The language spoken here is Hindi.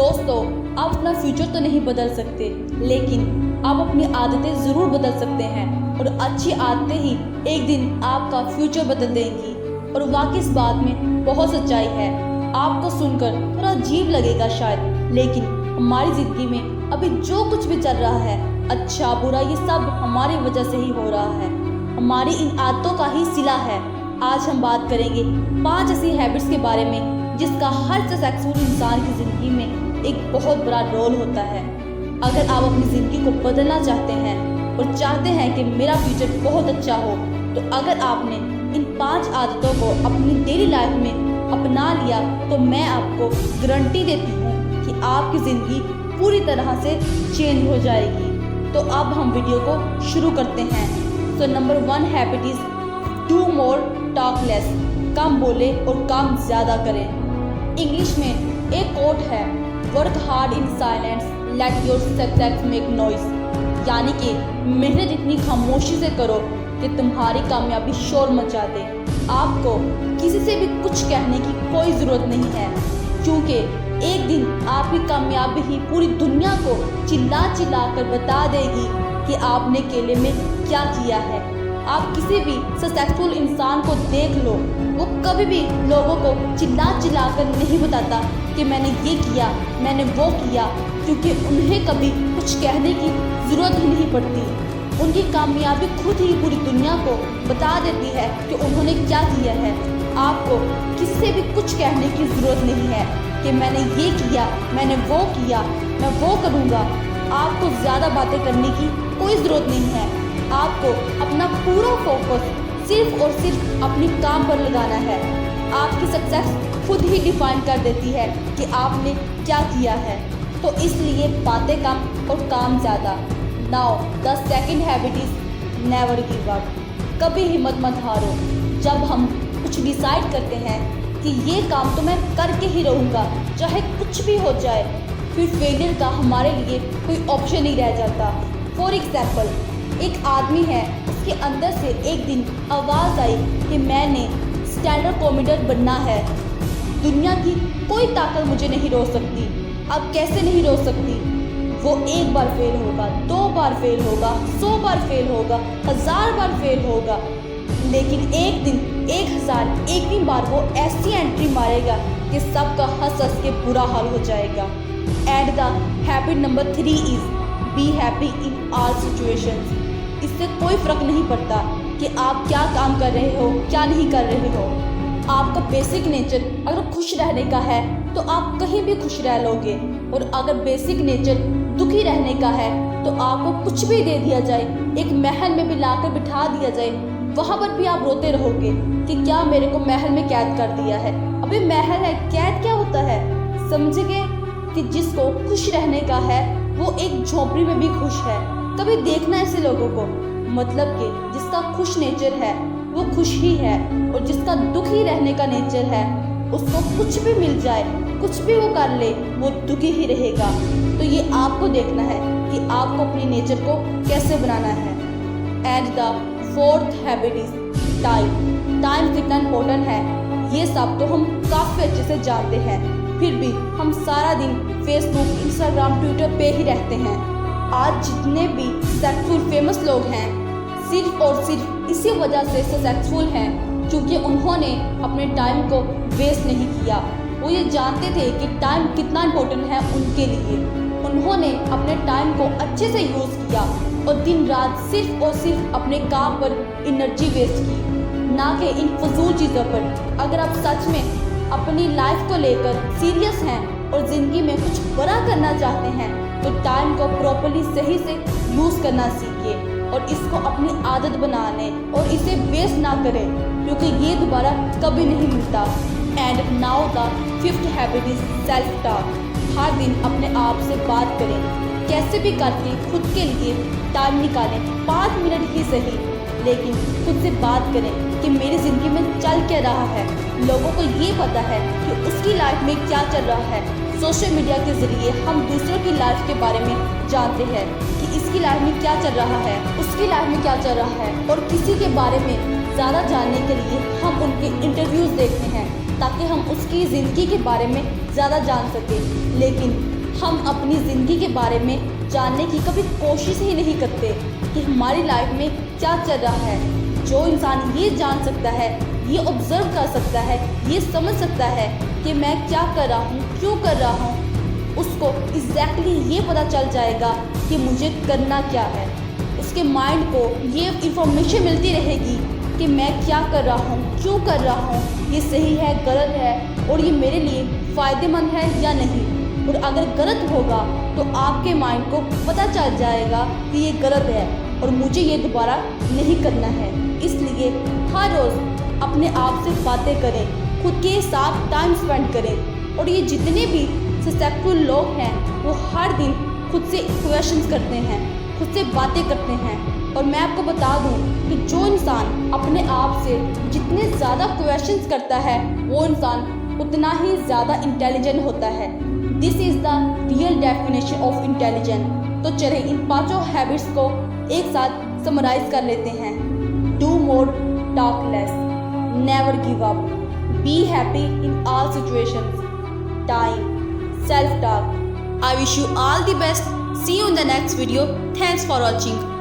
दोस्तों, आप अपना फ्यूचर तो नहीं बदल सकते, लेकिन आप अपनी आदतें ज़रूर बदल सकते हैं और अच्छी आदतें ही एक दिन आपका फ्यूचर बदल देंगी। और वाकई इस बात में बहुत सच्चाई है। आपको सुनकर थोड़ा अजीब लगेगा शायद, लेकिन हमारी ज़िंदगी में अभी जो कुछ भी चल रहा है, अच्छा बुरा, ये सब हमारी वजह से ही हो रहा है, हमारी इन आदतों का ही सिला है। आज हम बात करेंगे 5 ऐसी हैबिट्स के बारे में जिसका हर सक्सेसफुल इंसान की ज़िंदगी में एक बहुत बड़ा रोल होता है। अगर आप अपनी ज़िंदगी को बदलना चाहते हैं और चाहते हैं कि मेरा फ्यूचर बहुत अच्छा हो, तो अगर आपने इन 5 आदतों को अपनी डेली लाइफ में अपना लिया तो मैं आपको गारंटी देती हूँ कि आपकी ज़िंदगी पूरी तरह से चेंज हो जाएगी। तो अब हम वीडियो को शुरू करते हैं। तो number 1 habit is do more talk less. कम बोले और काम ज़्यादा करें। इंग्लिश में एक कोट है, work hard in silence, let your success make noise. यानी कि मेहनत इतनी खामोशी से करो कि तुम्हारी कामयाबी शोर मचा दे। आपको किसी से भी कुछ कहने की कोई ज़रूरत नहीं है, क्योंकि एक दिन आपकी कामयाबी ही पूरी दुनिया को चिल्ला चिल्ला कर बता देगी कि आपने अकेले में क्या किया है। आप किसी भी सक्सेसफुल इंसान को देख लो, वो कभी भी लोगों को चिल्ला चिल्ला कर नहीं बताता कि मैंने ये किया, मैंने वो किया, क्योंकि उन्हें कभी कुछ कहने की ज़रूरत ही नहीं पड़ती। उनकी कामयाबी खुद ही पूरी दुनिया को बता देती है कि उन्होंने क्या किया है। आपको किसी से भी कुछ कहने की ज़रूरत नहीं है कि मैंने ये किया, मैंने वो किया, मैं वो करूँगा। आपको ज़्यादा बातें करने की कोई ज़रूरत नहीं है। आपको अपना पूरा फोकस सिर्फ और सिर्फ अपनी काम पर लगाना है। आपकी सक्सेस खुद ही डिफाइन कर देती है कि आपने क्या किया है। तो इसलिए बातें कम और काम ज़्यादा। Now the second habit is never give up. कभी हिम्मत मत हारो। जब हम कुछ डिसाइड करते हैं कि ये काम तो मैं करके ही रहूँगा, चाहे कुछ भी हो जाए, फिर फेलियर का हमारे लिए कोई ऑप्शन नहीं रह जाता। फॉर एग्जाम्पल, एक आदमी है, उसके अंदर से एक दिन आवाज़ आई कि मैंने स्टैंडर्ड कॉमेडियन बनना है, दुनिया की कोई ताकत मुझे नहीं रोक सकती। अब कैसे नहीं रोक सकती? वो एक बार फेल होगा, 2 बार फेल होगा, 100 बार फेल होगा, 1000 बार फेल होगा, लेकिन एक दिन 1001वीं बार वो ऐसी एंट्री मारेगा कि सबका हंस हंस के बुरा हाल हो जाएगा। And the habit number 3 is be happy in all situations. इससे कोई फ़र्क नहीं पड़ता कि आप क्या काम कर रहे हो, क्या नहीं कर रहे हो। आपका बेसिक नेचर अगर खुश रहने का है तो आप कहीं भी खुश रह लोगे, और अगर बेसिक नेचर दुखी रहने का है तो आपको कुछ भी दे दिया जाए, एक महल में भी लाकर बिठा दिया जाए, वहाँ पर भी आप रोते रहोगे कि क्या मेरे को महल में कैद कर दिया है। अबे महल है, कैद क्या होता है? समझ गए कि जिसको खुश रहने का है वो एक झोपड़ी में भी खुश है। कभी देखना ऐसे लोगों को, मतलब कि जिसका खुश नेचर है वो खुश ही है, और जिसका दुखी रहने का नेचर है उसको कुछ भी मिल जाए, कुछ भी वो कर ले, वो दुखी ही रहेगा। तो ये आपको देखना है कि आपको अपने नेचर को कैसे बनाना है। And the 4th habit is time. Time कितना इम्पोर्टेंट है ये सब तो हम काफ़ी अच्छे से जानते हैं, फिर भी हम सारा दिन फेसबुक, इंस्टाग्राम, ट्विटर पे ही रहते हैं। आज जितने भी सक्सेसफुल फेमस लोग हैं, सिर्फ और सिर्फ इसी वजह से सक्सेसफुल हैं क्योंकि उन्होंने अपने टाइम को वेस्ट नहीं किया। वो ये जानते थे कि टाइम कितना इम्पोर्टेंट है उनके लिए। उन्होंने अपने टाइम को अच्छे से यूज़ किया और दिन रात सिर्फ और सिर्फ अपने काम पर एनर्जी वेस्ट की, ना कि इन फजूल चीज़ों पर। अगर आप सच में अपनी लाइफ को लेकर सीरियस हैं और ज़िंदगी में कुछ बड़ा करना चाहते हैं तो टाइम को प्रॉपर्ली सही से यूज़ करना सीखिए और इसको अपनी आदत बना लें और इसे वेस्ट ना करें, क्योंकि ये दोबारा कभी नहीं मिलता। And now the 5th habit is self talk. हर दिन अपने आप से बात करें, कैसे भी करके खुद के लिए टाइम निकालें, 5 मिनट ही सही, लेकिन खुद से बात करें कि मेरी ज़िंदगी में चल क्या रहा है। लोगों को ये पता है कि उसकी लाइफ में क्या चल रहा है। सोशल मीडिया के ज़रिए हम दूसरों की लाइफ के बारे में जानते हैं कि इसकी लाइफ में क्या चल रहा है, उसकी लाइफ में क्या चल रहा है, और किसी के बारे में ज़्यादा जानने के लिए हम उनके इंटरव्यूज़ देखते हैं। ताकि हम उसकी ज़िंदगी के बारे में ज़्यादा जान सकें। लेकिन हम अपनी ज़िंदगी के बारे में जानने की कभी कोशिश ही नहीं करते कि हमारी लाइफ में क्या चल रहा है। जो इंसान ये जान सकता है, ये ऑब्ज़र्व कर सकता है, ये समझ सकता है कि मैं क्या कर रहा हूँ, क्यों कर रहा हूँ, उसको एग्जैक्टली ये पता चल जाएगा कि मुझे करना क्या है। उसके माइंड को ये इंफॉर्मेशन मिलती रहेगी कि मैं क्या कर रहा हूँ, क्यों कर रहा हूँ, ये सही है, गलत है और ये मेरे लिए फ़ायदेमंद है या नहीं। और अगर गलत होगा तो आपके माइंड को पता चल जाएगा कि ये गलत है और मुझे ये दोबारा नहीं करना है। इसलिए हर रोज़ अपने आप से बातें करें, खुद के साथ टाइम स्पेंड करें। और ये जितने भी सक्सेसफुल लोग हैं वो हर दिन खुद से क्वेश्चंस करते हैं, खुद से बातें करते हैं। और मैं आपको बता दूं कि जो इंसान अपने आप से जितने ज़्यादा क्वेश्चंस करता है वो इंसान उतना ही ज़्यादा इंटेलिजेंट होता है। This is the real definition of intelligent. तो चलें इन 5 हैबिट्स को एक साथ समराइज कर लेते हैं। Do more, talk less, never give up, be happy in all situations, time, self-talk. I wish you all the best. See you in the next video. Thanks for watching.